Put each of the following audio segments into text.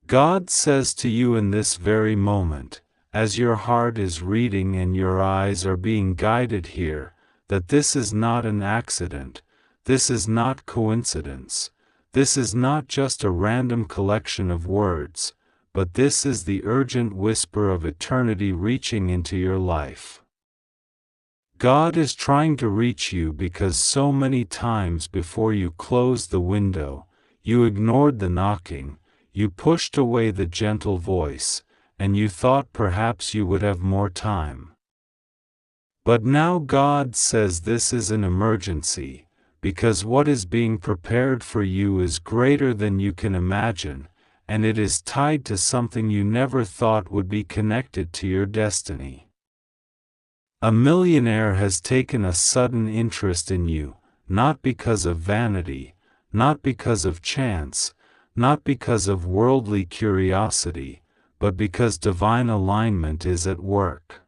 God says to you in this very moment, as your heart is reading and your eyes are being guided here, that this is not an accident, this is not coincidence, this is not just a random collection of words, but this is the urgent whisper of eternity reaching into your life. God is trying to reach you because so many times before you closed the window, you ignored the knocking, you pushed away the gentle voice, and you thought perhaps you would have more time. But now God says this is an emergency, because what is being prepared for you is greater than you can imagine, and it is tied to something you never thought would be connected to your destiny. A millionaire has taken a sudden interest in you, not because of vanity, not because of chance, not because of worldly curiosity, but because divine alignment is at work.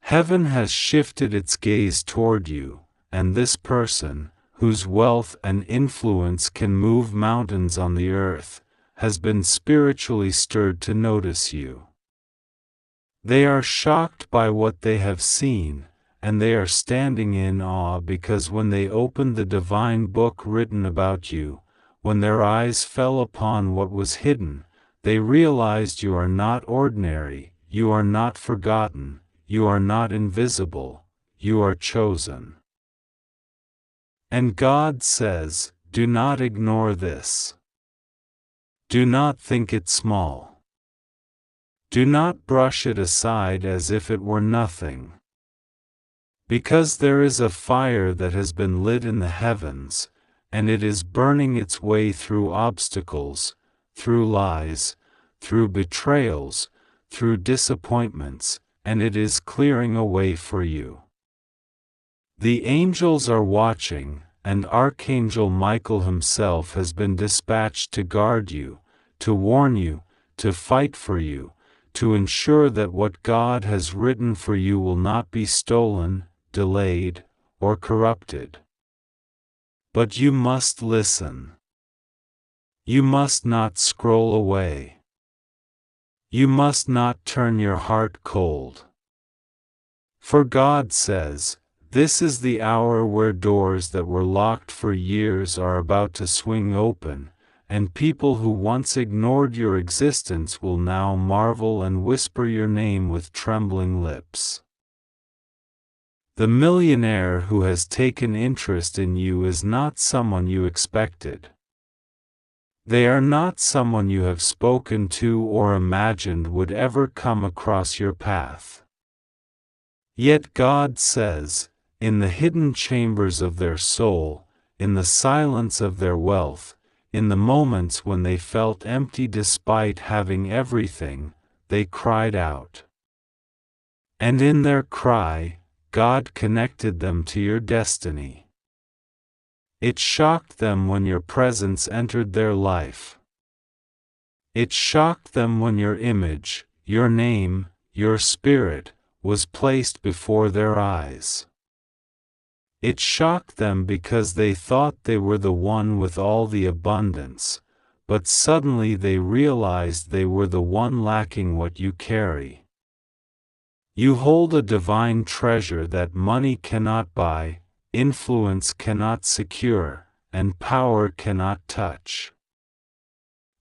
Heaven has shifted its gaze toward you, and this person, whose wealth and influence can move mountains on the earth, has been spiritually stirred to notice you. They are shocked by what they have seen, and they are standing in awe because when they opened the divine book written about you, when their eyes fell upon what was hidden, they realized you are not ordinary, you are not forgotten, you are not invisible, you are chosen. And God says, do not ignore this. Do not think it small. Do not brush it aside as if it were nothing. Because there is a fire that has been lit in the heavens, and it is burning its way through obstacles, through lies, through betrayals, through disappointments, and it is clearing a way for you. The angels are watching, and Archangel Michael himself has been dispatched to guard you, to warn you, to fight for you, to ensure that what God has written for you will not be stolen, delayed, or corrupted. But you must listen. You must not scroll away. You must not turn your heart cold. For God says, this is the hour where doors that were locked for years are about to swing open, and people who once ignored your existence will now marvel and whisper your name with trembling lips. The millionaire who has taken interest in you is not someone you expected. They are not someone you have spoken to or imagined would ever come across your path. Yet God says, in the hidden chambers of their soul, in the silence of their wealth, in the moments when they felt empty despite having everything, they cried out. And in their cry, God connected them to your destiny. It shocked them when your presence entered their life. It shocked them when your image, your name, your spirit, was placed before their eyes. It shocked them because they thought they were the one with all the abundance, but suddenly they realized they were the one lacking what you carry. You hold a divine treasure that money cannot buy, influence cannot secure, and power cannot touch.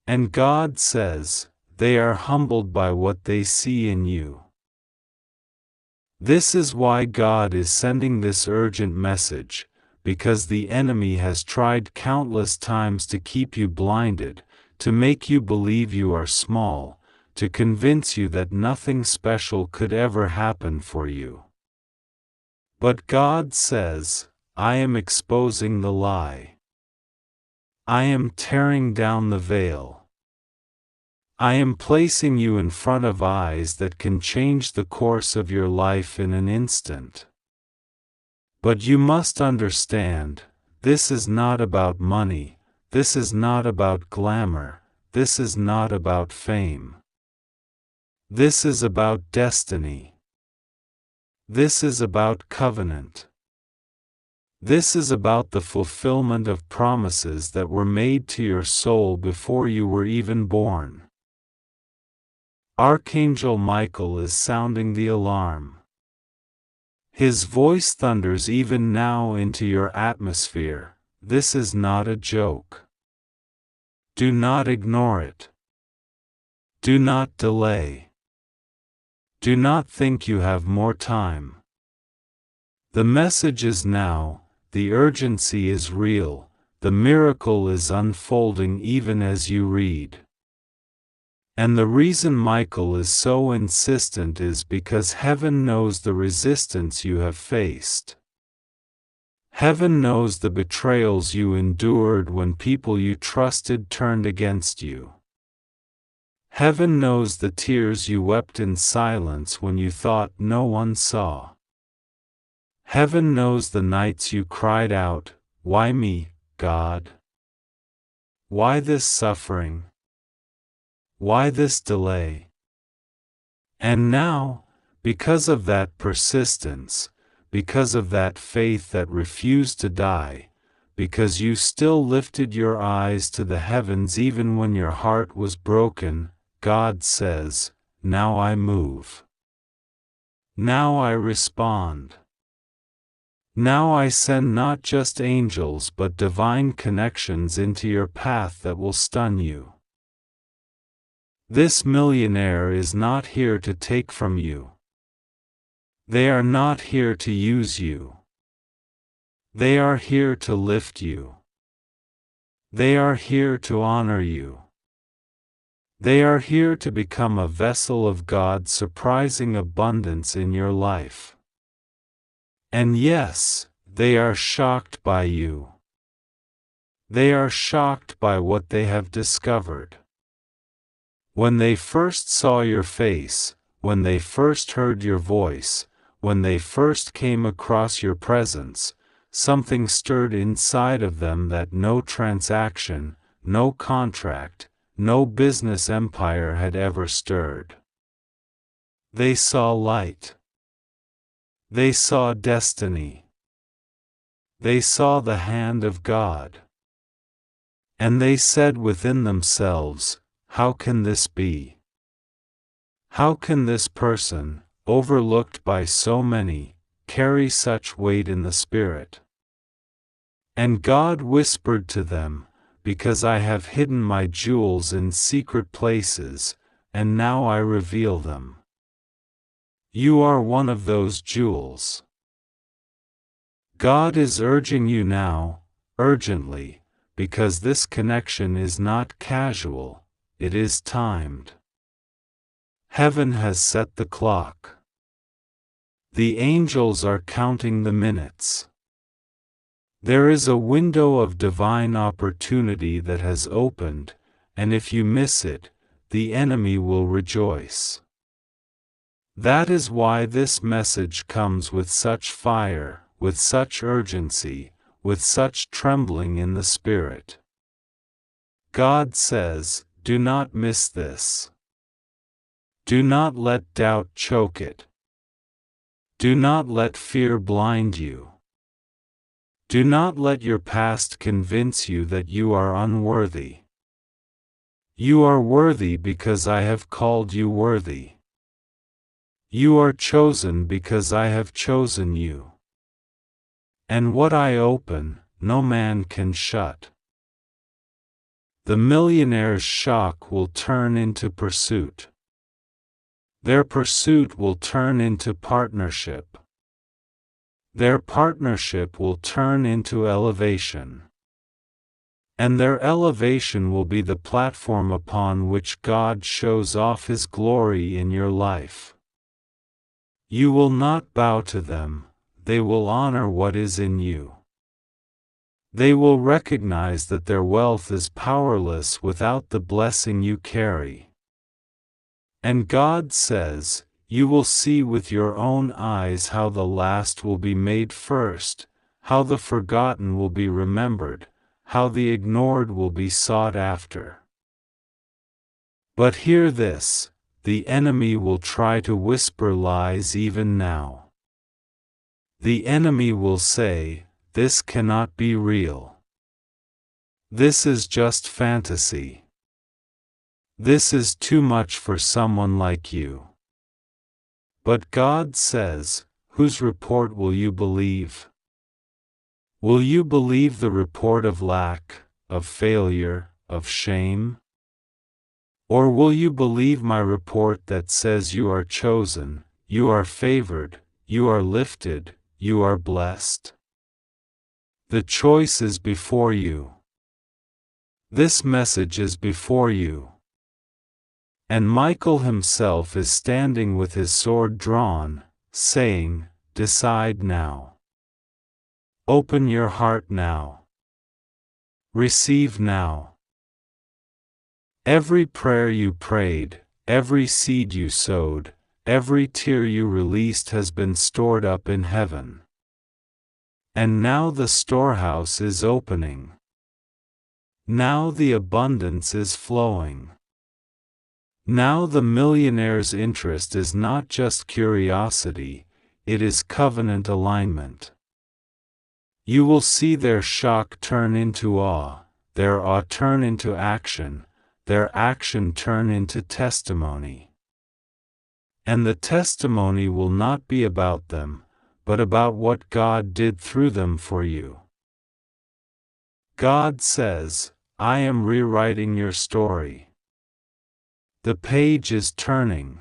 And God says, they are humbled by what they see in you. This is why God is sending this urgent message, because the enemy has tried countless times to keep you blinded, to make you believe you are small, to convince you that nothing special could ever happen for you. But God says, I am exposing the lie. I am tearing down the veil. I am placing you in front of eyes that can change the course of your life in an instant. But you must understand, this is not about money, this is not about glamour, this is not about fame. This is about destiny. This is about covenant. This is about the fulfillment of promises that were made to your soul before you were even born. Archangel Michael is sounding the alarm. His voice thunders even now into your atmosphere. This is not a joke. Do not ignore it. Do not delay. Do not think you have more time. The message is now, the urgency is real, the miracle is unfolding even as you read. And the reason Michael is so insistent is because heaven knows the resistance you have faced. Heaven knows the betrayals you endured when people you trusted turned against you. Heaven knows the tears you wept in silence when you thought no one saw. Heaven knows the nights you cried out, "Why me, God? Why this suffering? Why this delay?" And now, because of that persistence, because of that faith that refused to die, because you still lifted your eyes to the heavens even when your heart was broken, God says, "Now I move. Now I respond. Now I send not just angels but divine connections into your path that will stun you." This millionaire is not here to take from you. They are not here to use you. They are here to lift you. They are here to honor you. They are here to become a vessel of God's surprising abundance in your life. And yes, they are shocked by you. They are shocked by what they have discovered. When they first saw your face, when they first heard your voice, when they first came across your presence, something stirred inside of them that no transaction, no contract, no business empire had ever stirred. They saw light. They saw destiny. They saw the hand of God. And they said within themselves, "How can this be? How can this person, overlooked by so many, carry such weight in the Spirit?" And God whispered to them, "Because I have hidden my jewels in secret places, and now I reveal them." You are one of those jewels. God is urging you now, urgently, because this connection is not casual, it is timed. Heaven has set the clock. The angels are counting the minutes. There is a window of divine opportunity that has opened, and if you miss it, the enemy will rejoice. That is why this message comes with such fire, with such urgency, with such trembling in the Spirit. God says, "Do not miss this. Do not let doubt choke it. Do not let fear blind you. Do not let your past convince you that you are unworthy. You are worthy because I have called you worthy. You are chosen because I have chosen you. And what I open, no man can shut." The millionaire's shock will turn into pursuit. Their pursuit will turn into partnership. Their partnership will turn into elevation. And their elevation will be the platform upon which God shows off His glory in your life. You will not bow to them, they will honor what is in you. They will recognize that their wealth is powerless without the blessing you carry. And God says, "You will see with your own eyes how the last will be made first, how the forgotten will be remembered, how the ignored will be sought after." But hear this, the enemy will try to whisper lies even now. The enemy will say, this cannot be real. This is just fantasy. This is too much for someone like you. But God says, whose report will you believe? Will you believe the report of lack, of failure, of shame? Or will you believe my report that says you are chosen, you are favored, you are lifted, you are blessed? The choice is before you. This message is before you. And Michael himself is standing with his sword drawn, saying, decide now. Open your heart now. Receive now. Every prayer you prayed, every seed you sowed, every tear you released has been stored up in heaven. And now the storehouse is opening. Now the abundance is flowing. Now the millionaire's interest is not just curiosity, it is covenant alignment. You will see their shock turn into awe, their awe turn into action, their action turn into testimony. And the testimony will not be about them, but about what God did through them for you. God says, I am rewriting your story. The page is turning.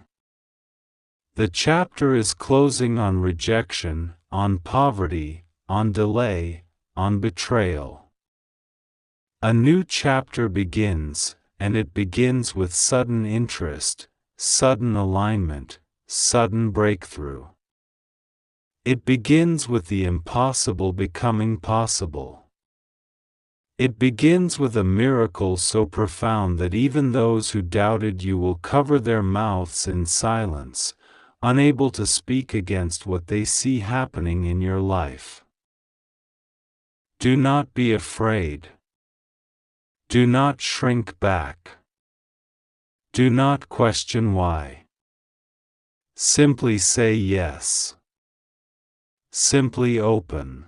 The chapter is closing on rejection, on poverty, on delay, on betrayal. A new chapter begins, and it begins with sudden interest, sudden alignment, sudden breakthrough. It begins with the impossible becoming possible. It begins with a miracle so profound that even those who doubted you will cover their mouths in silence, unable to speak against what they see happening in your life. Do not be afraid. Do not shrink back. Do not question why. Simply say yes. Simply open.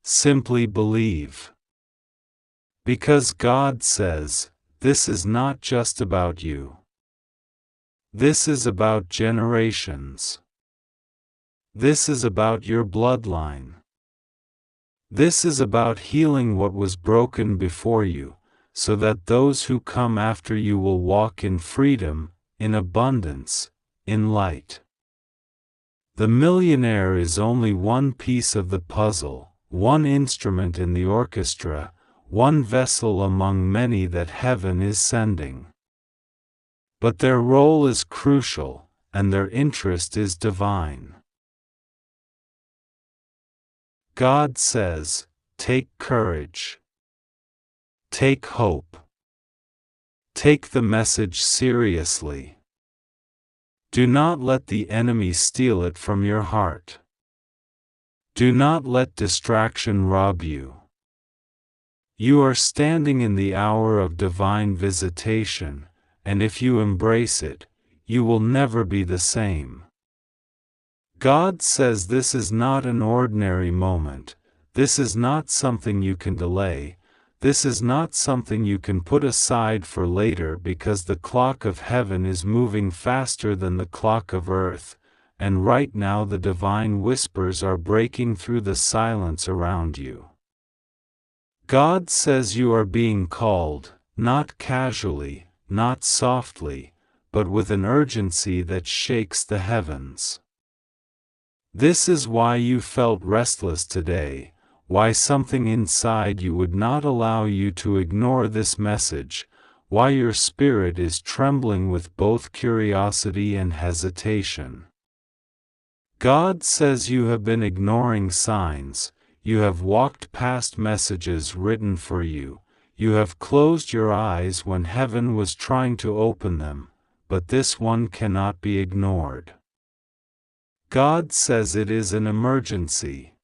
Simply believe. Because God says, this is not just about you. This is about generations. This is about your bloodline. This is about healing what was broken before you, so that those who come after you will walk in freedom, in abundance, in light. The millionaire is only one piece of the puzzle, one instrument in the orchestra, one vessel among many that heaven is sending. But their role is crucial, and their interest is divine. God says, take courage. Take hope. Take the message seriously. Do not let the enemy steal it from your heart. Do not let distraction rob you. You are standing in the hour of divine visitation, and if you embrace it, you will never be the same. God says this is not an ordinary moment, this is not something you can delay, this is not something you can put aside for later because the clock of heaven is moving faster than the clock of earth, and right now the divine whispers are breaking through the silence around you. God says you are being called, not casually, not softly, but with an urgency that shakes the heavens. This is why you felt restless today, why something inside you would not allow you to ignore this message, why your spirit is trembling with both curiosity and hesitation. God says you have been ignoring signs, you have walked past messages written for you, you have closed your eyes when heaven was trying to open them, but this one cannot be ignored. God says it is an emergency.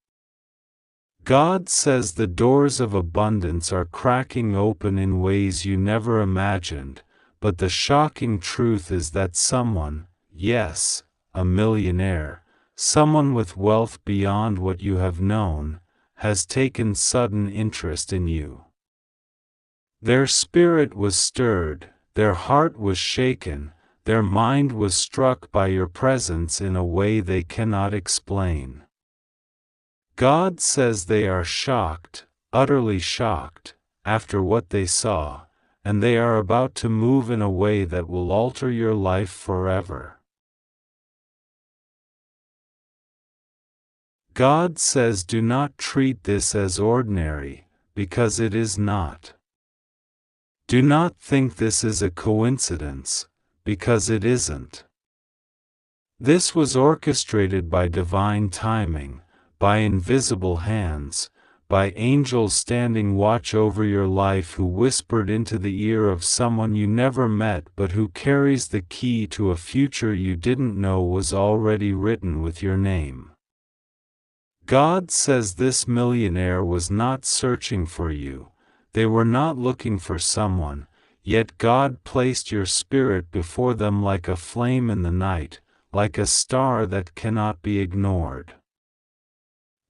God says the doors of abundance are cracking open in ways you never imagined, but the shocking truth is that someone, yes, a millionaire, someone with wealth beyond what you have known, has taken sudden interest in you. Their spirit was stirred, their heart was shaken, their mind was struck by your presence in a way they cannot explain. God says they are shocked, utterly shocked, after what they saw, and they are about to move in a way that will alter your life forever. God says do not treat this as ordinary, because it is not. Do not think this is a coincidence, because it isn't. This was orchestrated by divine timing, by invisible hands, by angels standing watch over your life who whispered into the ear of someone you never met but who carries the key to a future you didn't know was already written with your name. God says this millionaire was not searching for you, they were not looking for someone, yet God placed your spirit before them like a flame in the night, like a star that cannot be ignored.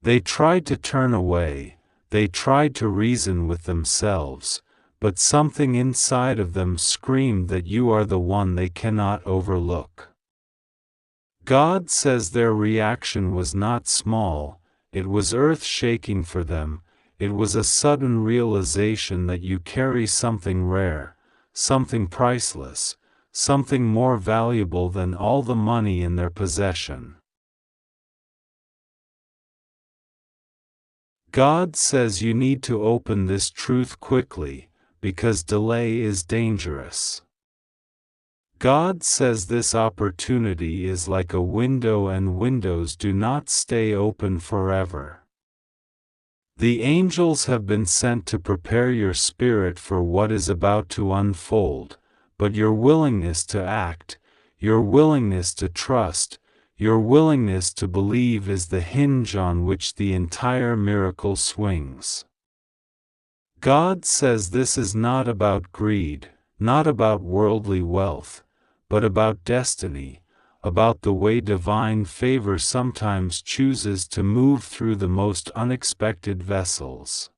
They tried to turn away, they tried to reason with themselves, but something inside of them screamed that you are the one they cannot overlook. God says their reaction was not small, it was earth-shaking for them, it was a sudden realization that you carry something rare, something priceless, something more valuable than all the money in their possession. God says you need to open this truth quickly, because delay is dangerous. God says this opportunity is like a window and windows do not stay open forever. The angels have been sent to prepare your spirit for what is about to unfold, but your willingness to act, your willingness to trust, your willingness to believe is the hinge on which the entire miracle swings. God says this is not about greed, not about worldly wealth, but about destiny, about the way divine favor sometimes chooses to move through the most unexpected vessels.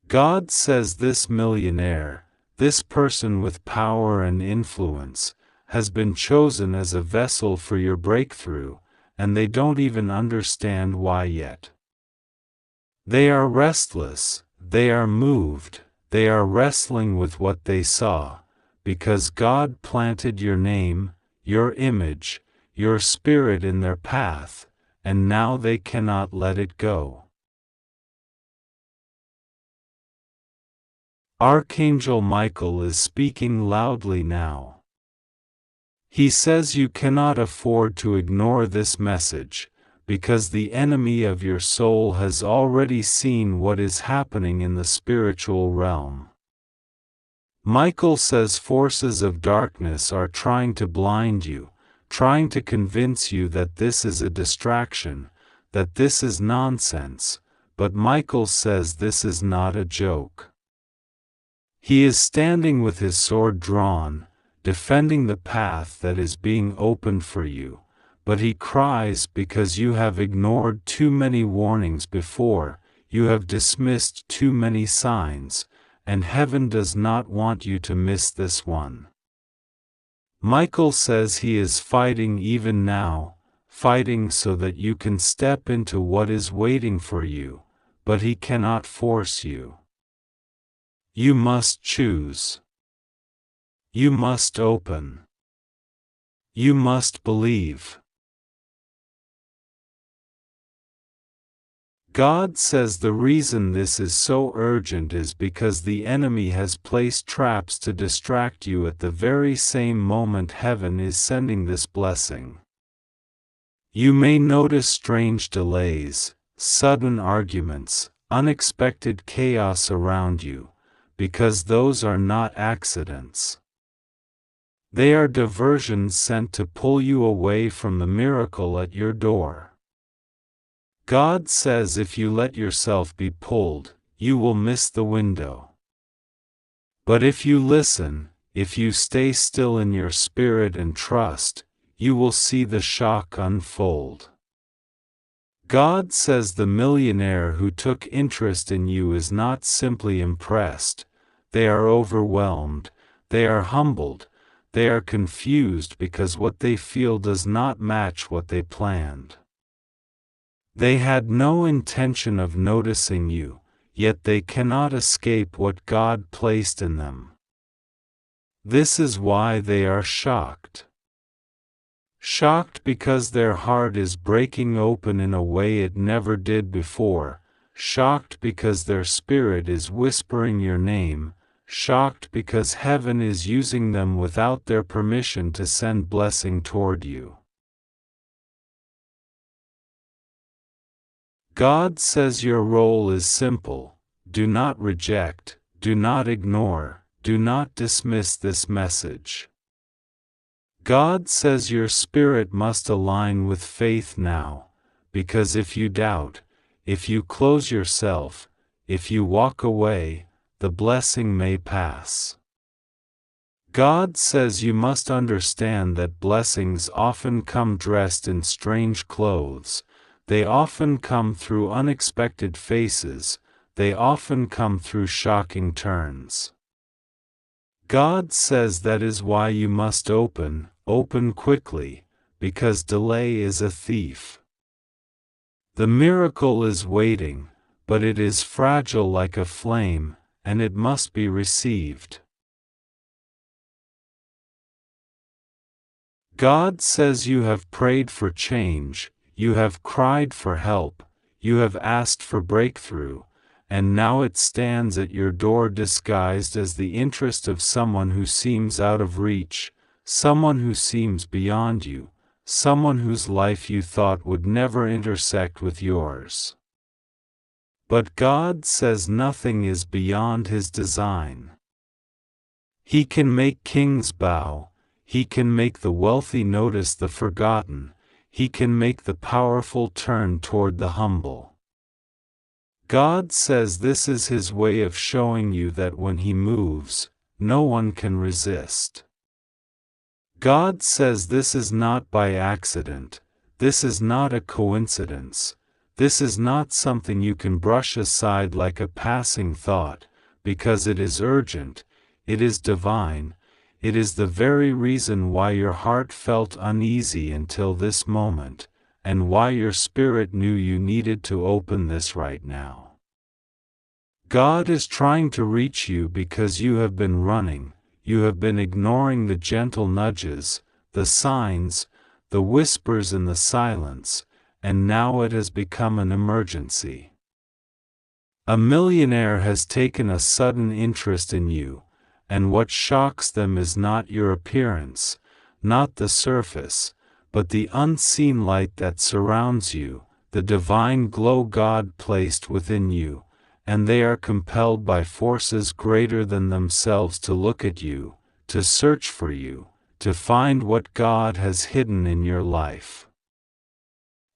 God says this millionaire, this person with power and influence, has been chosen as a vessel for your breakthrough, and they don't even understand why yet. They are restless, they are moved, they are wrestling with what they saw, because God planted your name, your image, your spirit in their path, and now they cannot let it go. Archangel Michael is speaking loudly now. He says you cannot afford to ignore this message, because the enemy of your soul has already seen what is happening in the spiritual realm. Michael says forces of darkness are trying to blind you, trying to convince you that this is a distraction, that this is nonsense, but Michael says this is not a joke. He is standing with his sword drawn, defending the path that is being opened for you, but he cries because you have ignored too many warnings before, you have dismissed too many signs, and heaven does not want you to miss this one. Michael says he is fighting even now, fighting so that you can step into what is waiting for you, but he cannot force you. You must choose. You must open. You must believe. God says the reason this is so urgent is because the enemy has placed traps to distract you at the very same moment heaven is sending this blessing. You may notice strange delays, sudden arguments, unexpected chaos around you, because those are not accidents. They are diversions sent to pull you away from the miracle at your door. God says if you let yourself be pulled, you will miss the window. But if you listen, if you stay still in your spirit and trust, you will see the shock unfold. God says the millionaire who took interest in you is not simply impressed, they are overwhelmed, they are humbled, they are confused because what they feel does not match what they planned. They had no intention of noticing you, yet they cannot escape what God placed in them. This is why they are shocked. Shocked because their heart is breaking open in a way it never did before, shocked because their spirit is whispering your name, shocked because heaven is using them without their permission to send blessing toward you. God says your role is simple: do not reject, do not ignore, do not dismiss this message. God says your spirit must align with faith now, because if you doubt, if you close yourself, if you walk away, the blessing may pass. God says you must understand that blessings often come dressed in strange clothes, they often come through unexpected faces, they often come through shocking turns. God says that is why you must open quickly, because delay is a thief. The miracle is waiting, but it is fragile like a flame, and it must be received. God says you have prayed for change, you have cried for help, you have asked for breakthrough, and now it stands at your door disguised as the interest of someone who seems out of reach, someone who seems beyond you, someone whose life you thought would never intersect with yours. But God says nothing is beyond His design. He can make kings bow, He can make the wealthy notice the forgotten, He can make the powerful turn toward the humble. God says this is His way of showing you that when He moves, no one can resist. God says this is not by accident, this is not a coincidence, this is not something you can brush aside like a passing thought, because it is urgent, it is divine, it is the very reason why your heart felt uneasy until this moment, and why your spirit knew you needed to open this right now. God is trying to reach you because you have been running, you have been ignoring the gentle nudges, the signs, the whispers in the silence, and now it has become an emergency. A millionaire has taken a sudden interest in you, and what shocks them is not your appearance, not the surface, but the unseen light that surrounds you, the divine glow God placed within you, and they are compelled by forces greater than themselves to look at you, to search for you, to find what God has hidden in your life.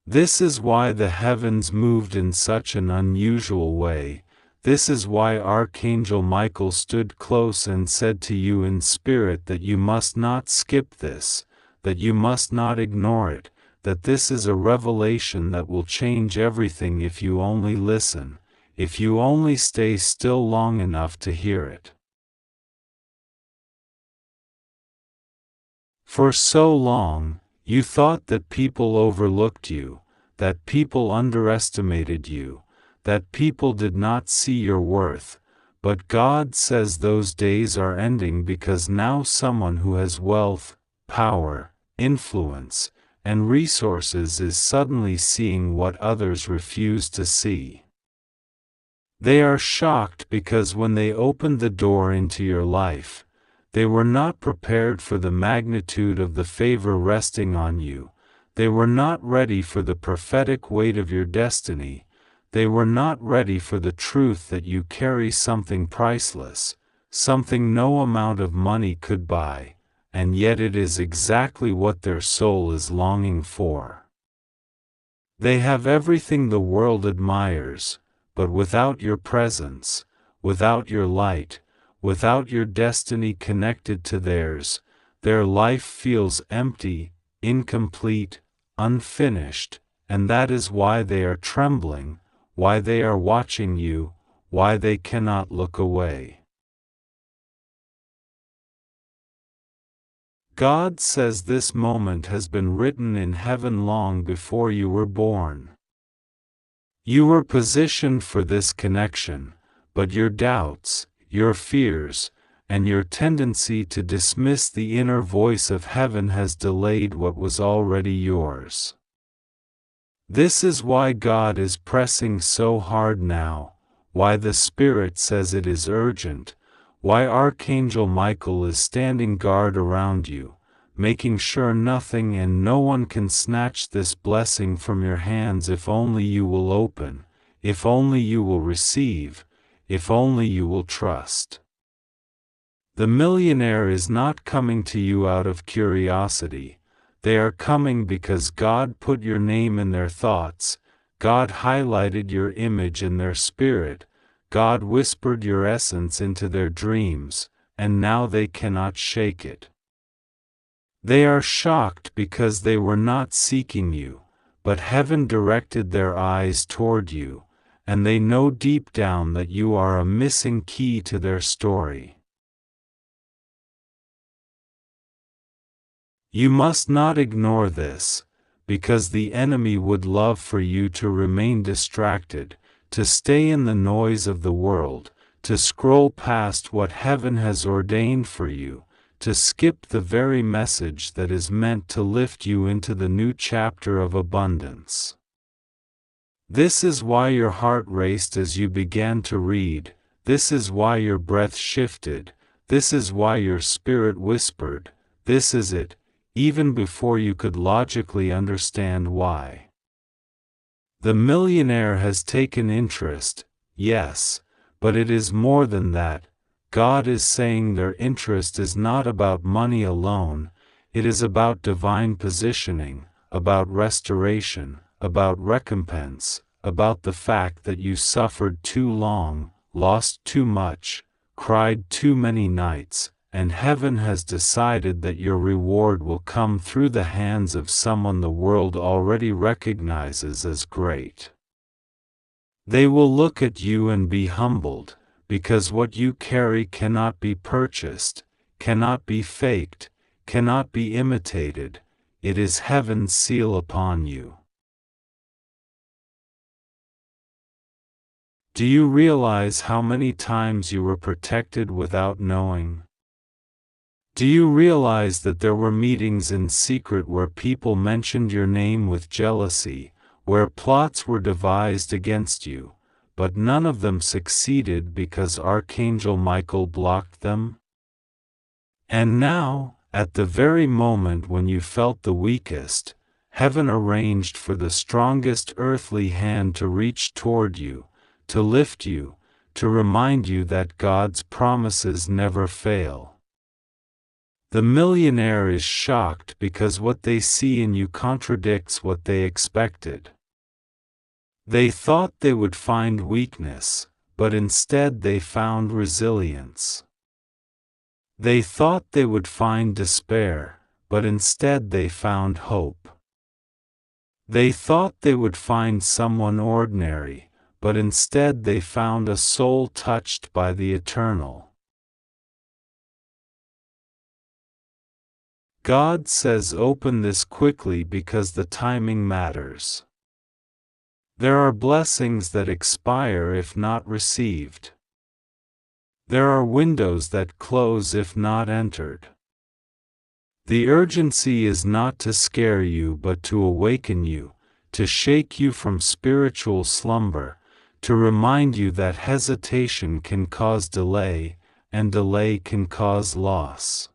This is why the heavens moved in such an unusual way. This is why Archangel Michael stood close and said to you in spirit that you must not skip this, that you must not ignore it, that this is a revelation that will change everything if you only listen, if you only stay still long enough to hear it. For so long, you thought that people overlooked you, that people underestimated you, that people did not see your worth, but God says those days are ending because now someone who has wealth, power, influence, and resources is suddenly seeing what others refuse to see. They are shocked because when they opened the door into your life, they were not prepared for the magnitude of the favor resting on you, they were not ready for the prophetic weight of your destiny, they were not ready for the truth that you carry something priceless, something no amount of money could buy, and yet it is exactly what their soul is longing for. They have everything the world admires, but without your presence, without your light, without your destiny connected to theirs, their life feels empty, incomplete, unfinished, and that is why they are trembling, why they are watching you, why they cannot look away. God says this moment has been written in heaven long before you were born. You were positioned for this connection, but your doubts, your fears, and your tendency to dismiss the inner voice of heaven has delayed what was already yours. This is why God is pressing so hard now, why the Spirit says it is urgent, why Archangel Michael is standing guard around you, making sure nothing and no one can snatch this blessing from your hands if only you will open, if only you will receive, if only you will trust. The millionaire is not coming to you out of curiosity. They are coming because God put your name in their thoughts, God highlighted your image in their spirit, God whispered your essence into their dreams, and now they cannot shake it. They are shocked because they were not seeking you, but heaven directed their eyes toward you, and they know deep down that you are a missing key to their story. You must not ignore this, because the enemy would love for you to remain distracted, to stay in the noise of the world, to scroll past what heaven has ordained for you, to skip the very message that is meant to lift you into the new chapter of abundance. This is why your heart raced as you began to read, this is why your breath shifted, this is why your spirit whispered, this is it, even before you could logically understand why. The millionaire has taken interest, yes, but it is more than that. God is saying their interest is not about money alone, it is about divine positioning, about restoration, about recompense, about the fact that you suffered too long, lost too much, cried too many nights, and heaven has decided that your reward will come through the hands of someone the world already recognizes as great. They will look at you and be humbled, because what you carry cannot be purchased, cannot be faked, cannot be imitated, it is heaven's seal upon you. Do you realize how many times you were protected without knowing? Do you realize that there were meetings in secret where people mentioned your name with jealousy, where plots were devised against you, but none of them succeeded because Archangel Michael blocked them? And now, at the very moment when you felt the weakest, heaven arranged for the strongest earthly hand to reach toward you, to lift you, to remind you that God's promises never fail. The millionaire is shocked because what they see in you contradicts what they expected. They thought they would find weakness, but instead they found resilience. They thought they would find despair, but instead they found hope. They thought they would find someone ordinary, but instead they found a soul touched by the eternal. God says open this quickly because the timing matters. There are blessings that expire if not received. There are windows that close if not entered. The urgency is not to scare you but to awaken you, to shake you from spiritual slumber, to remind you that hesitation can cause delay, and delay can cause loss.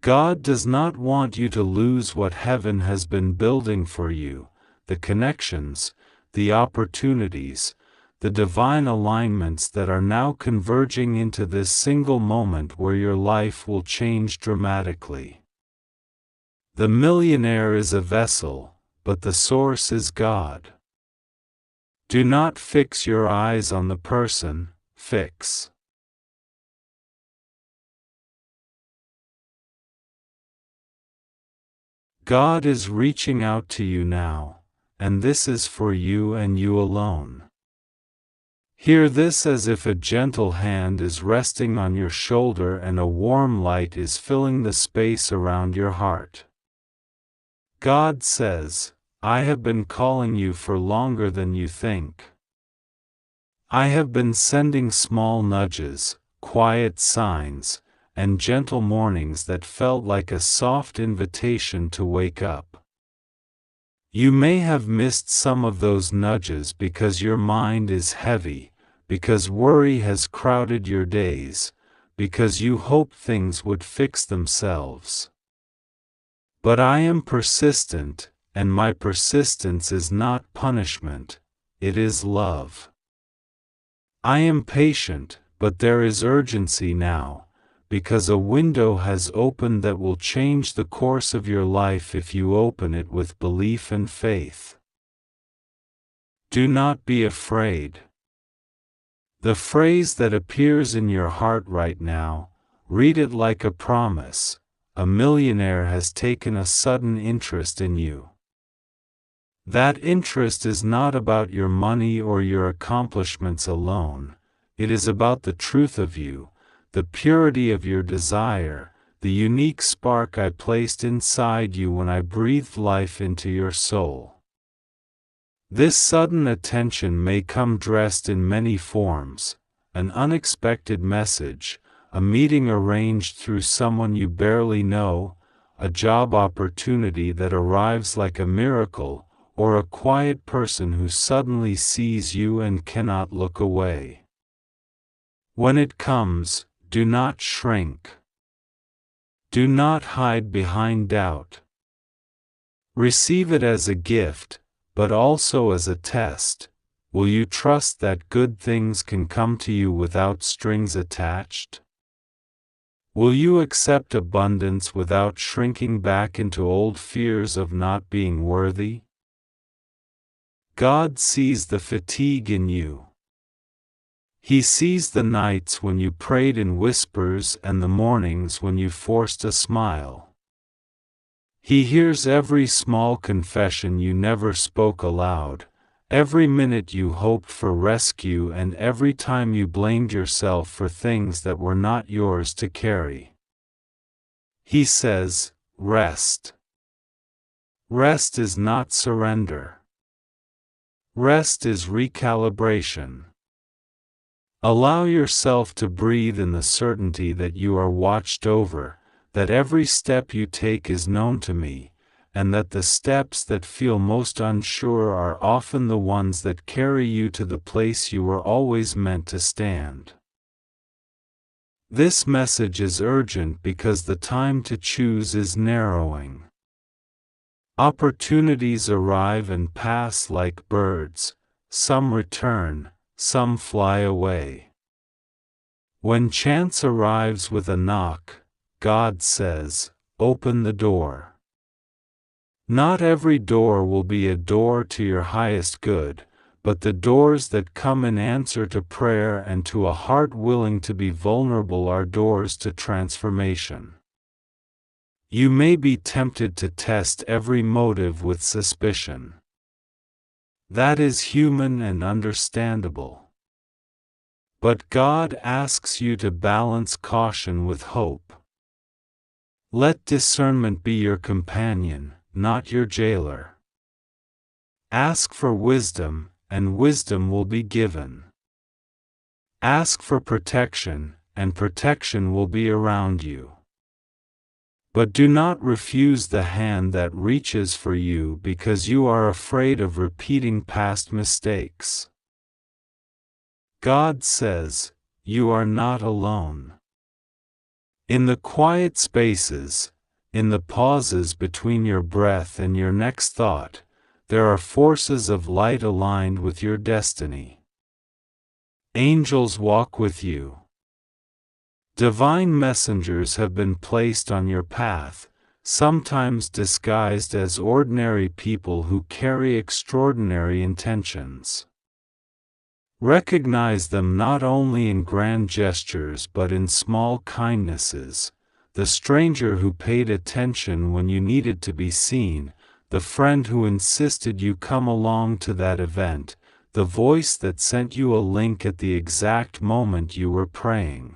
God does not want you to lose what heaven has been building for you, the connections, the opportunities, the divine alignments that are now converging into this single moment where your life will change dramatically. The millionaire is a vessel, but the source is God. Do not fix your eyes on the person, fix. God is reaching out to you now. and this is for you and you alone. Hear this as if a gentle hand is resting on your shoulder and a warm light is filling the space around your heart. God says, I have been calling you for longer than you think. I have been sending small nudges, quiet signs, and gentle mornings that felt like a soft invitation to wake up. You may have missed some of those nudges because your mind is heavy, because worry has crowded your days, because you hoped things would fix themselves. But I am persistent, and my persistence is not punishment, it is love. I am patient, but there is urgency now, because a window has opened that will change the course of your life if you open it with belief and faith. Do not be afraid. The phrase that appears in your heart right now, read it like a promise. A millionaire has taken a sudden interest in you. That interest is not about your money or your accomplishments alone, it is about the truth of you, the purity of your desire, the unique spark I placed inside you when I breathed life into your soul. This sudden attention may come dressed in many forms: an unexpected message, a meeting arranged through someone you barely know, a job opportunity that arrives like a miracle, or a quiet person who suddenly sees you and cannot look away. When it comes, do not shrink. Do not hide behind doubt. Receive it as a gift, but also as a test. Will you trust that good things can come to you without strings attached? Will you accept abundance without shrinking back into old fears of not being worthy? God sees the fatigue in you. He sees the nights when you prayed in whispers and the mornings when you forced a smile. He hears every small confession you never spoke aloud, every minute you hoped for rescue, and every time you blamed yourself for things that were not yours to carry. He says, rest. Rest is not surrender. Rest is recalibration. Allow yourself to breathe in the certainty that you are watched over, that every step you take is known to me, and that the steps that feel most unsure are often the ones that carry you to the place you were always meant to stand. This message is urgent because the time to choose is narrowing. Opportunities arrive and pass like birds, some return, some fly away. When chance arrives with a knock, God says, open the door. Not every door will be a door to your highest good, but the doors that come in answer to prayer and to a heart willing to be vulnerable are doors to transformation. You may be tempted to test every motive with suspicion. That is human and understandable. But God asks you to balance caution with hope. Let discernment be your companion, not your jailer. Ask for wisdom, and wisdom will be given. Ask for protection, and protection will be around you. But do not refuse the hand that reaches for you because you are afraid of repeating past mistakes. God says, you are not alone. In the quiet spaces, in the pauses between your breath and your next thought, there are forces of light aligned with your destiny. Angels walk with you. Divine messengers have been placed on your path, sometimes disguised as ordinary people who carry extraordinary intentions. Recognize them not only in grand gestures but in small kindnesses: the stranger who paid attention when you needed to be seen, the friend who insisted you come along to that event, the voice that sent you a link at the exact moment you were praying.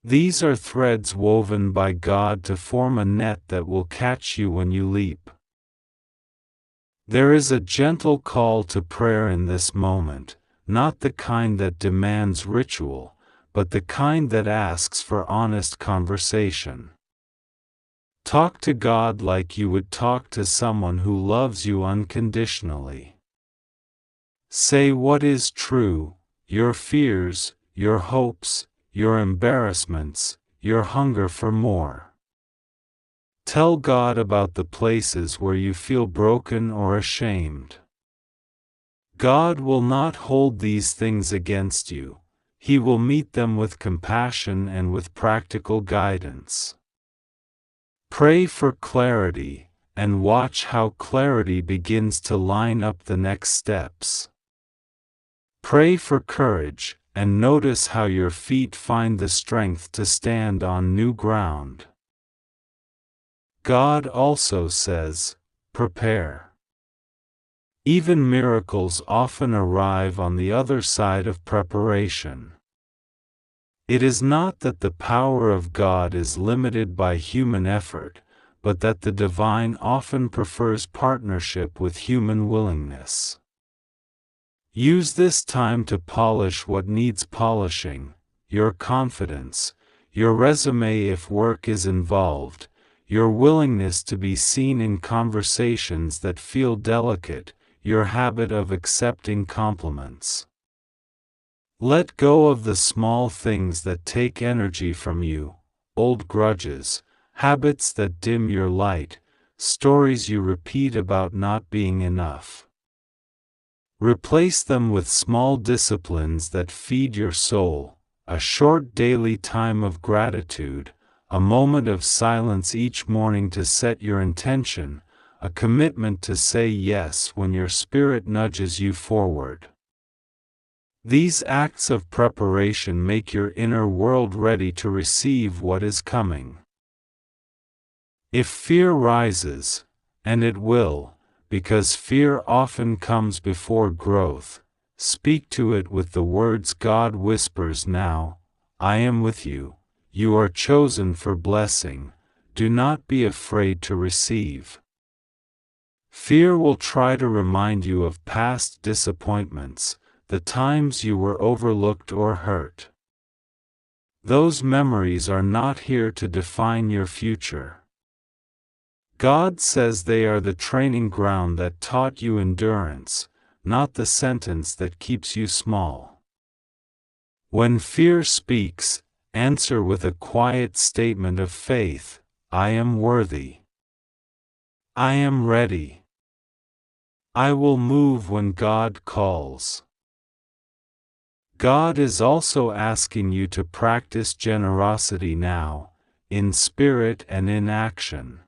These are threads woven by God to form a net that will catch you when you leap. There is a gentle call to prayer in this moment, not the kind that demands ritual, but the kind that asks for honest conversation. Talk to God like you would talk to someone who loves you unconditionally. Say what is true, your fears, your hopes, your embarrassments, your hunger for more. Tell God about the places where you feel broken or ashamed. God will not hold these things against you. He will meet them with compassion and with practical guidance. Pray for clarity, and watch how clarity begins to line up the next steps. Pray for courage, and notice how your feet find the strength to stand on new ground. God also says, prepare. Even miracles often arrive on the other side of preparation. It is not that the power of God is limited by human effort, but that the divine often prefers partnership with human willingness. Use this time to polish what needs polishing: your confidence, your resume if work is involved, your willingness to be seen in conversations that feel delicate, your habit of accepting compliments. Let go of the small things that take energy from you, old grudges, habits that dim your light, stories you repeat about not being enough. Replace them with small disciplines that feed your soul: a short daily time of gratitude, a moment of silence each morning to set your intention, a commitment to say yes when your spirit nudges you forward. These acts of preparation make your inner world ready to receive what is coming. If fear rises, and it will, because fear often comes before growth, speak to it with the words God whispers now: I am with you, you are chosen for blessing, do not be afraid to receive. Fear will try to remind you of past disappointments, the times you were overlooked or hurt. Those memories are not here to define your future. God says they are the training ground that taught you endurance, not the sentence that keeps you small. When fear speaks, answer with a quiet statement of faith: I am worthy. I am ready. I will move when God calls. God is also asking you to practice generosity now, in spirit and in action.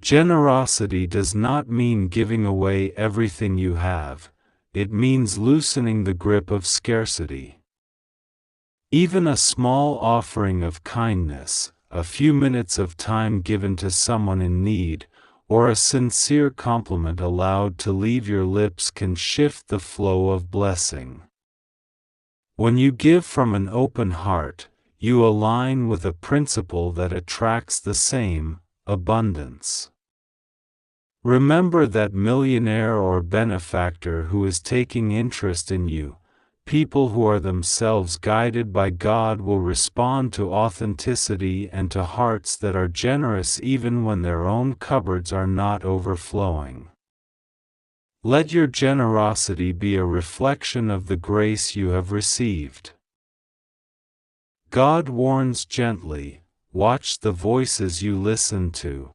Generosity does not mean giving away everything you have, it means loosening the grip of scarcity. Even a small offering of kindness, a few minutes of time given to someone in need, or a sincere compliment allowed to leave your lips can shift the flow of blessing. When you give from an open heart, you align with a principle that attracts the same: abundance. Remember that millionaire or benefactor who is taking interest in you. People who are themselves guided by God will respond to authenticity and to hearts that are generous even when their own cupboards are not overflowing. Let your generosity be a reflection of the grace you have received. God warns gently: watch the voices you listen to.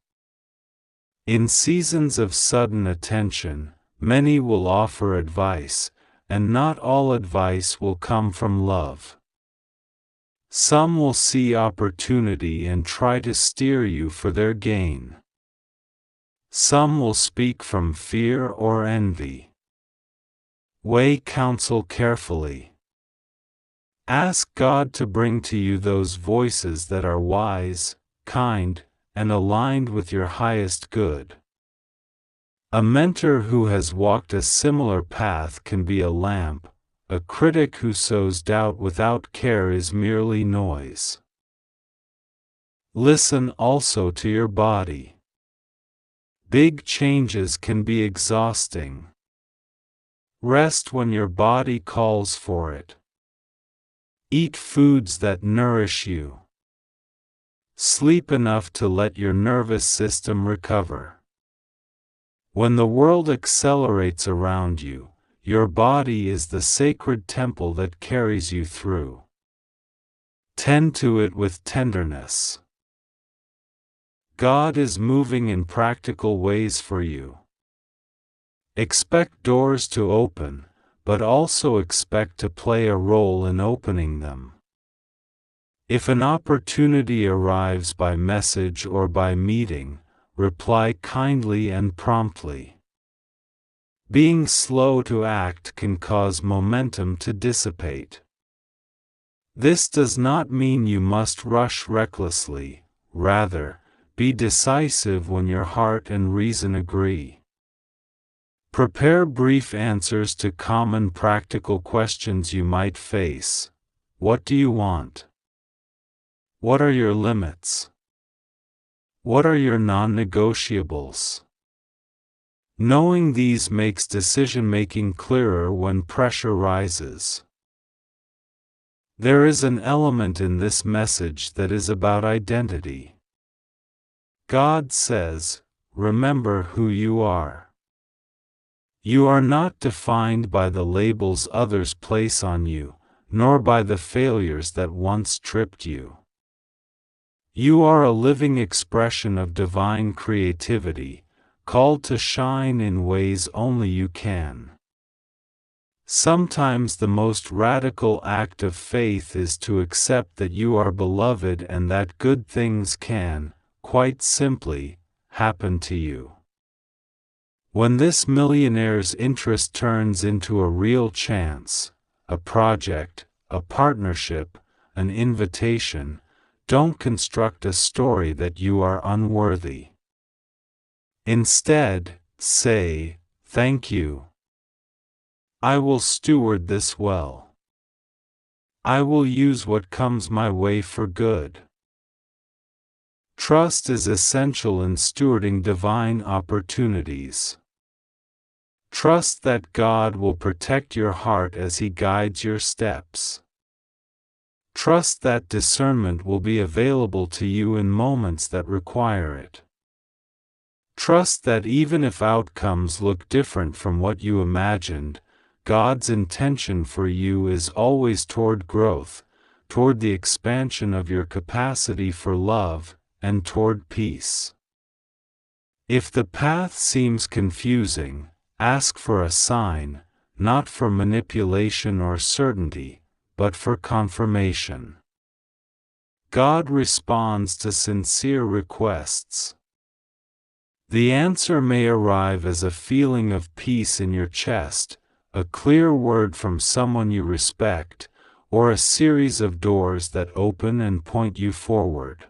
In seasons of sudden attention, many will offer advice, and not all advice will come from love. Some will see opportunity and try to steer you for their gain. Some will speak from fear or envy. Weigh counsel carefully. Ask God to bring to you those voices that are wise, kind, and aligned with your highest good. A mentor who has walked a similar path can be a lamp. A critic who sows doubt without care is merely noise. Listen also to your body. Big changes can be exhausting. Rest when your body calls for it. Eat foods that nourish you. Sleep enough to let your nervous system recover. When the world accelerates around you, your body is the sacred temple that carries you through. Tend to it with tenderness. God is moving in practical ways for you. Expect doors to open, but also expect to play a role in opening them. If an opportunity arrives by message or by meeting, reply kindly and promptly. Being slow to act can cause momentum to dissipate. This does not mean you must rush recklessly, rather, be decisive when your heart and reason agree. Prepare brief answers to common practical questions you might face. What do you want? What are your limits? What are your non-negotiables? Knowing these makes decision-making clearer when pressure rises. There is an element in this message that is about identity. God says, remember who you are. You are not defined by the labels others place on you, nor by the failures that once tripped you. You are a living expression of divine creativity, called to shine in ways only you can. Sometimes the most radical act of faith is to accept that you are beloved and that good things can, quite simply, happen to you. When this millionaire's interest turns into a real chance, a project, a partnership, an invitation, don't construct a story that you are unworthy. Instead, say, thank you. I will steward this well. I will use what comes my way for good. Trust is essential in stewarding divine opportunities. Trust that God will protect your heart as He guides your steps. Trust that discernment will be available to you in moments that require it. Trust that even if outcomes look different from what you imagined, God's intention for you is always toward growth, toward the expansion of your capacity for love, and toward peace. If the path seems confusing, ask for a sign, not for manipulation or certainty, but for confirmation. God responds to sincere requests. The answer may arrive as a feeling of peace in your chest, a clear word from someone you respect, or a series of doors that open and point you forward.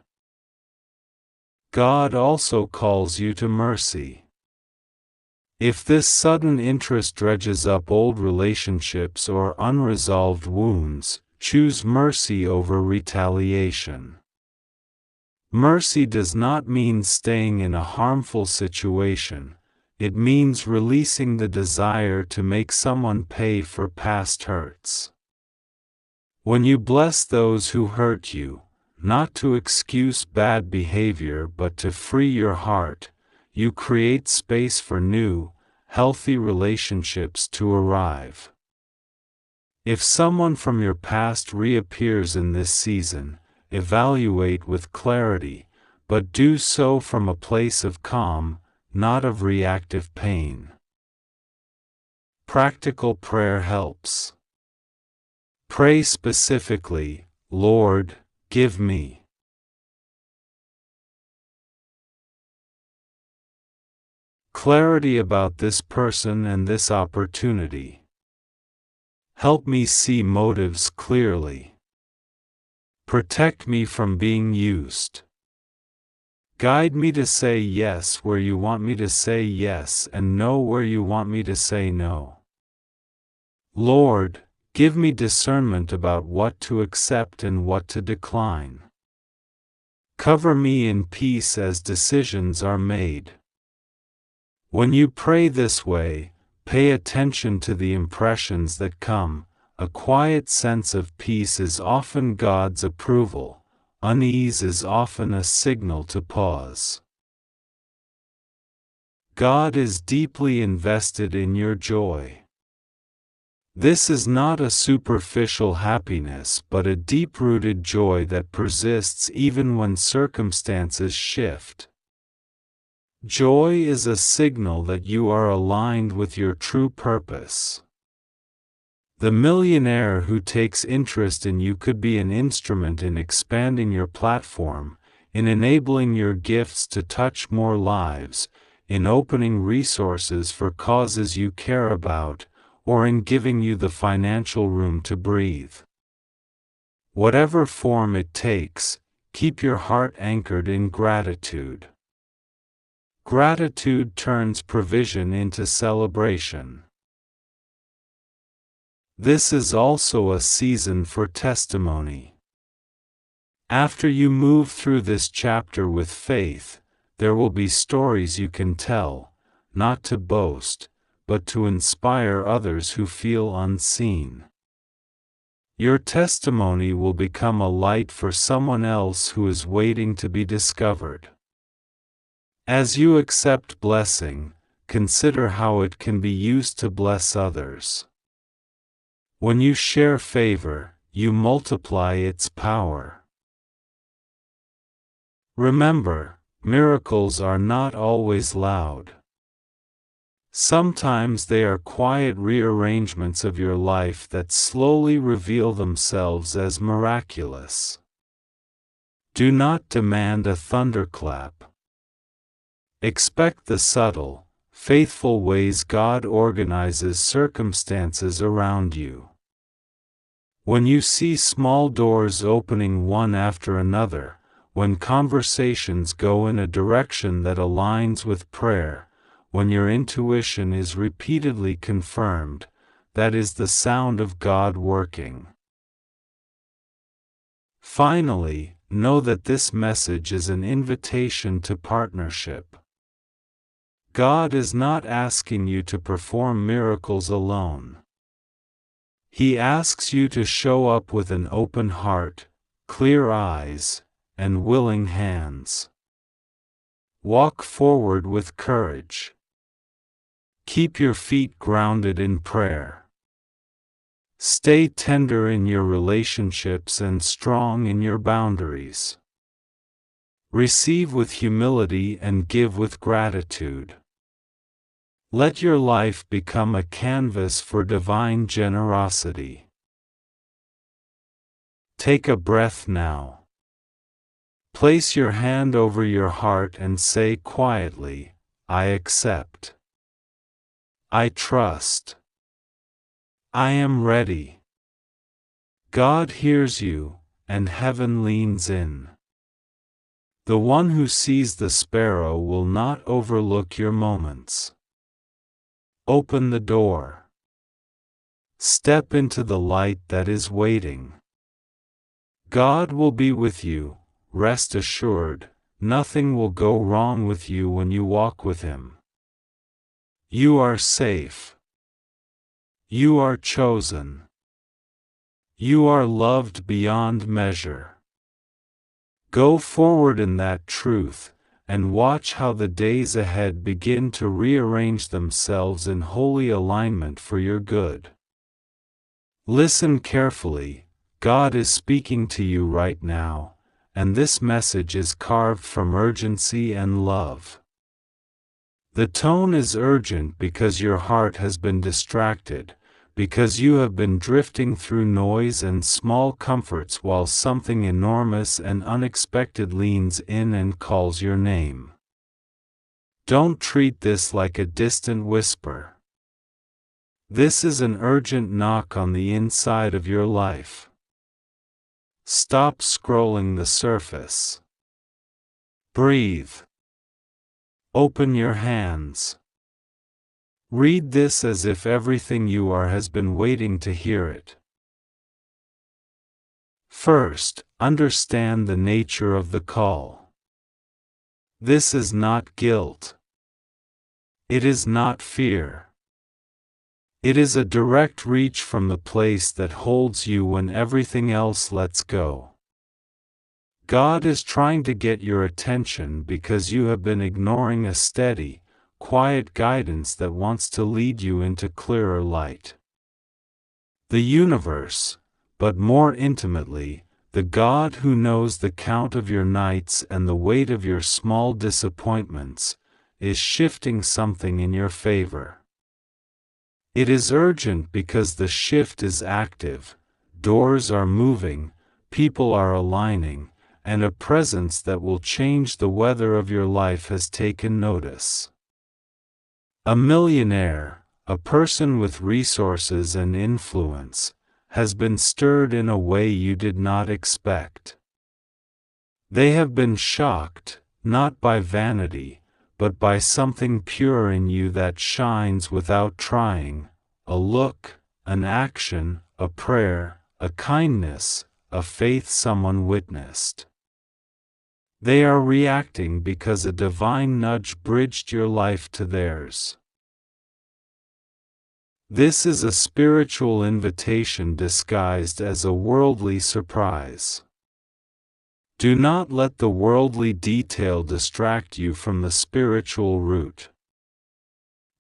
God also calls you to mercy. If this sudden interest dredges up old relationships or unresolved wounds, choose mercy over retaliation. Mercy does not mean staying in a harmful situation, it means releasing the desire to make someone pay for past hurts. When you bless those who hurt you, not to excuse bad behavior but to free your heart, you create space for new, healthy relationships to arrive. If someone from your past reappears in this season, evaluate with clarity, but do so from a place of calm, not of reactive pain. Practical prayer helps. Pray specifically, Lord, give me clarity about this person and this opportunity. Help me see motives clearly. Protect me from being used. Guide me to say yes where you want me to say yes and no where you want me to say no. Lord, give me discernment about what to accept and what to decline. Cover me in peace as decisions are made. When you pray this way, pay attention to the impressions that come. A quiet sense of peace is often God's approval. Unease is often a signal to pause. God is deeply invested in your joy. This is not a superficial happiness but a deep-rooted joy that persists even when circumstances shift. Joy is a signal that you are aligned with your true purpose. The millionaire who takes interest in you could be an instrument in expanding your platform, in enabling your gifts to touch more lives, in opening resources for causes you care about, or in giving you the financial room to breathe. Whatever form it takes, keep your heart anchored in gratitude. Gratitude turns provision into celebration. This is also a season for testimony. After you move through this chapter with faith, there will be stories you can tell, not to boast, but to inspire others who feel unseen. Your testimony will become a light for someone else who is waiting to be discovered. As you accept blessing, consider how it can be used to bless others. When you share favor, you multiply its power. Remember, miracles are not always loud. Sometimes they are quiet rearrangements of your life that slowly reveal themselves as miraculous. Do not demand a thunderclap. Expect the subtle, faithful ways God organizes circumstances around you. When you see small doors opening one after another, when conversations go in a direction that aligns with prayer, when your intuition is repeatedly confirmed, that is the sound of God working. Finally, know that this message is an invitation to partnership. God is not asking you to perform miracles alone. He asks you to show up with an open heart, clear eyes, and willing hands. Walk forward with courage. Keep your feet grounded in prayer. Stay tender in your relationships and strong in your boundaries. Receive with humility and give with gratitude. Let your life become a canvas for divine generosity. Take a breath now. Place your hand over your heart and say quietly, I accept. I trust. I am ready. God hears you, and heaven leans in. The one who sees the sparrow will not overlook your moments. Open the door. Step into the light that is waiting. God will be with you, rest assured, nothing will go wrong with you when you walk with Him. You are safe. You are chosen. You are loved beyond measure. Go forward in that truth, and watch how the days ahead begin to rearrange themselves in holy alignment for your good. Listen carefully, God is speaking to you right now, and this message is carved from urgency and love. The tone is urgent because your heart has been distracted, because you have been drifting through noise and small comforts while something enormous and unexpected leans in and calls your name. Don't treat this like a distant whisper. This is an urgent knock on the inside of your life. Stop scrolling the surface. Breathe. Open your hands. Read this as if everything you are has been waiting to hear it. First, understand the nature of the call. This is not guilt. It is not fear. It is a direct reach from the place that holds you when everything else lets go. God is trying to get your attention because you have been ignoring a steady, quiet guidance that wants to lead you into clearer light. The universe, but more intimately, the God who knows the count of your nights and the weight of your small disappointments, is shifting something in your favor. It is urgent because the shift is active, doors are moving, people are aligning, and a presence that will change the weather of your life has taken notice. A millionaire, a person with resources and influence, has been stirred in a way you did not expect. They have been shocked, not by vanity, but by something pure in you that shines without trying, a look, an action, a prayer, a kindness, a faith someone witnessed. They are reacting because a divine nudge bridged your life to theirs. This is a spiritual invitation disguised as a worldly surprise. Do not let the worldly detail distract you from the spiritual root.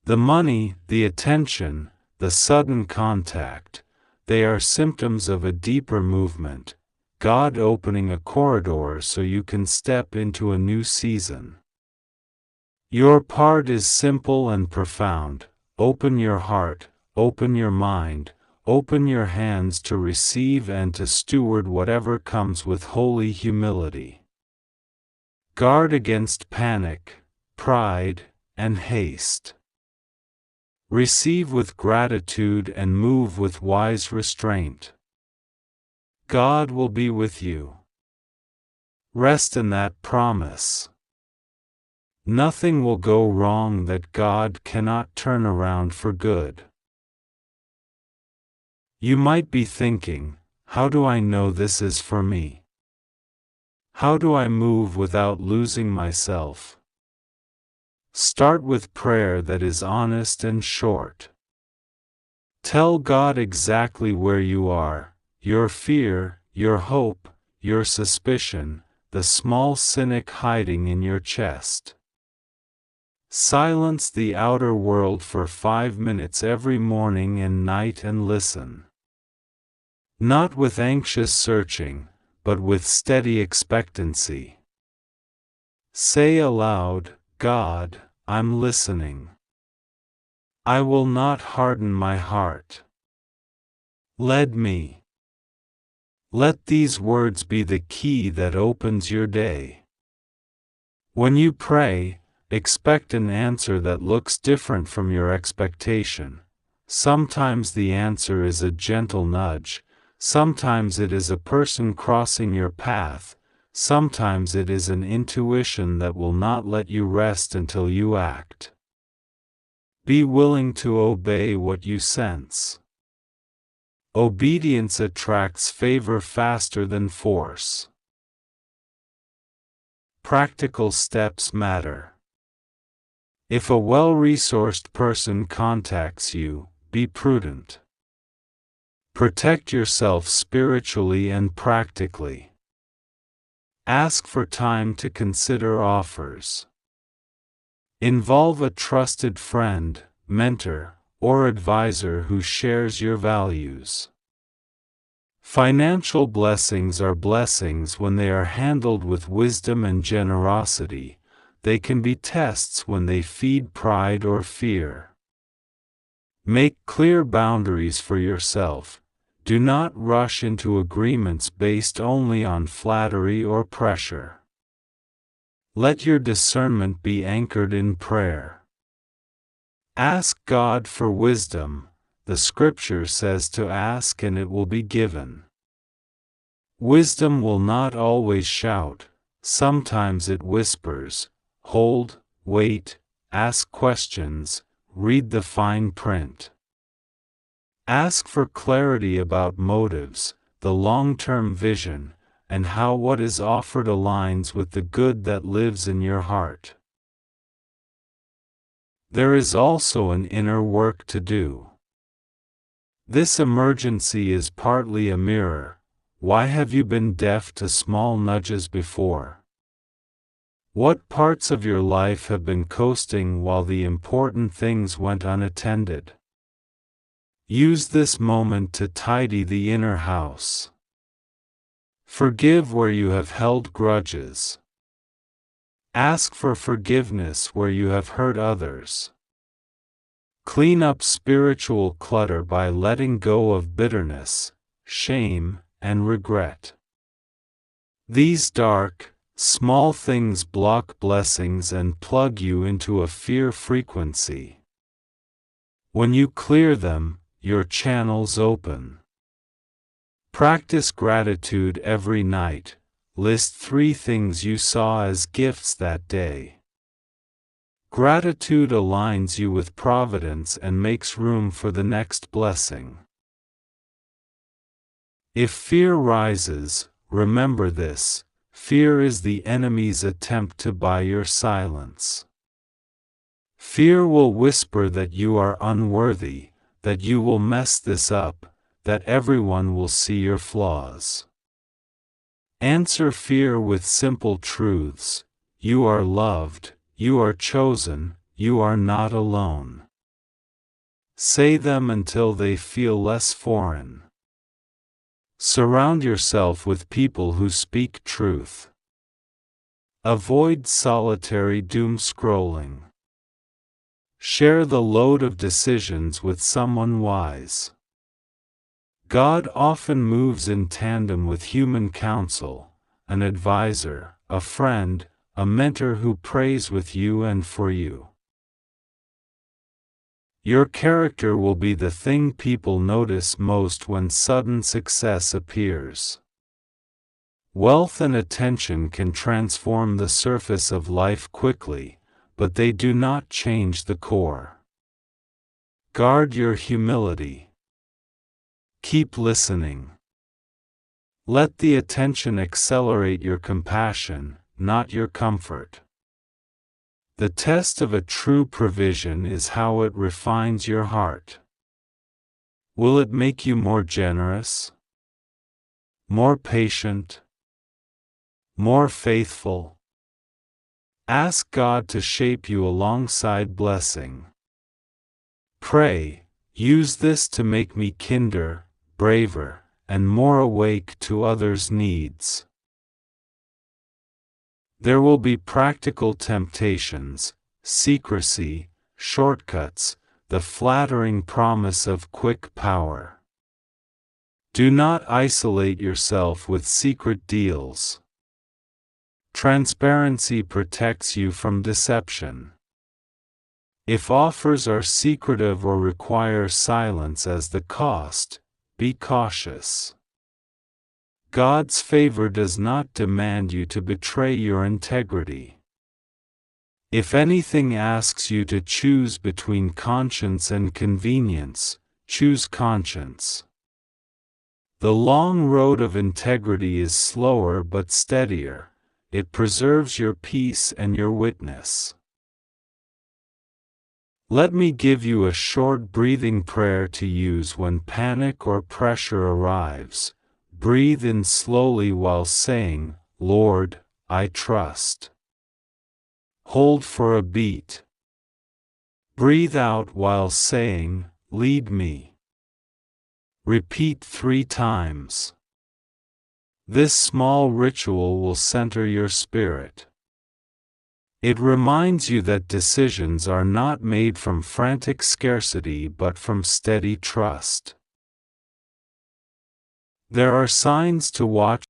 The money, the attention, the sudden contact, they are symptoms of a deeper movement, God opening a corridor so you can step into a new season. Your part is simple and profound. Open your heart, open your mind, open your hands to receive and to steward whatever comes with holy humility. Guard against panic, pride, and haste. Receive with gratitude and move with wise restraint. God will be with you. Rest in that promise. Nothing will go wrong that God cannot turn around for good. You might be thinking, how do I know this is for me? How do I move without losing myself? Start with prayer that is honest and short. Tell God exactly where you are, your fear, your hope, your suspicion, the small cynic hiding in your chest. Silence the outer world for 5 minutes every morning and night and listen. Not with anxious searching, but with steady expectancy. Say aloud, God, I'm listening. I will not harden my heart. Lead me. Let these words be the key that opens your day. When you pray, expect an answer that looks different from your expectation. Sometimes the answer is a gentle nudge. Sometimes it is a person crossing your path, sometimes it is an intuition that will not let you rest until you act. Be willing to obey what you sense. Obedience attracts favor faster than force. Practical steps matter. If a well-resourced person contacts you, be prudent. Protect yourself spiritually and practically. Ask for time to consider offers. Involve a trusted friend, mentor, or advisor who shares your values. Financial blessings are blessings when they are handled with wisdom and generosity. They can be tests when they feed pride or fear. Make clear boundaries for yourself. Do not rush into agreements based only on flattery or pressure. Let your discernment be anchored in prayer. Ask God for wisdom. The Scripture says to ask and it will be given. Wisdom will not always shout, Sometimes it whispers, hold, wait, ask questions, read the fine print. Ask for clarity about motives, the long-term vision, and how what is offered aligns with the good that lives in your heart. There is also an inner work to do. This emergency is partly a mirror. Why have you been deaf to small nudges before? What parts of your life have been coasting while the important things went unattended? Use this moment to tidy the inner house. Forgive where you have held grudges. Ask for forgiveness where you have hurt others. Clean up spiritual clutter by letting go of bitterness, shame, and regret. These dark, small things block blessings and plug you into a fear frequency. When you clear them, your channels open. Practice gratitude every night. List 3 things you saw as gifts that day. Gratitude aligns you with providence and makes room for the next blessing. If fear rises, remember this: fear is the enemy's attempt to buy your silence. Fear will whisper that you are unworthy, that you will mess this up, that everyone will see your flaws. Answer fear with simple truths: you are loved, you are chosen, you are not alone. Say them until they feel less foreign. Surround yourself with people who speak truth. Avoid solitary doom scrolling. Share the load of decisions with someone wise. God often moves in tandem with human counsel, an advisor, a friend, a mentor who prays with you and for you. Your character will be the thing people notice most when sudden success appears. Wealth and attention can transform the surface of life quickly, but they do not change the core. Guard your humility. Keep listening. Let the attention accelerate your compassion, not your comfort. The test of a true provision is how it refines your heart. Will it make you more generous? More patient? More faithful? Ask God to shape you alongside blessing. Pray, use this to make me kinder, braver, and more awake to others' needs. There will be practical temptations, secrecy, shortcuts, the flattering promise of quick power. Do not isolate yourself with secret deals. Transparency protects you from deception. If offers are secretive or require silence as the cost, be cautious. God's favor does not demand you to betray your integrity. If anything asks you to choose between conscience and convenience, choose conscience. The long road of integrity is slower but steadier. It preserves your peace and your witness. Let me give you a short breathing prayer to use when panic or pressure arrives. Breathe in slowly while saying, "Lord, I trust." Hold for a beat. Breathe out while saying, "Lead me." Repeat 3 times. This small ritual will center your spirit. It reminds you that decisions are not made from frantic scarcity but from steady trust. There are signs to watch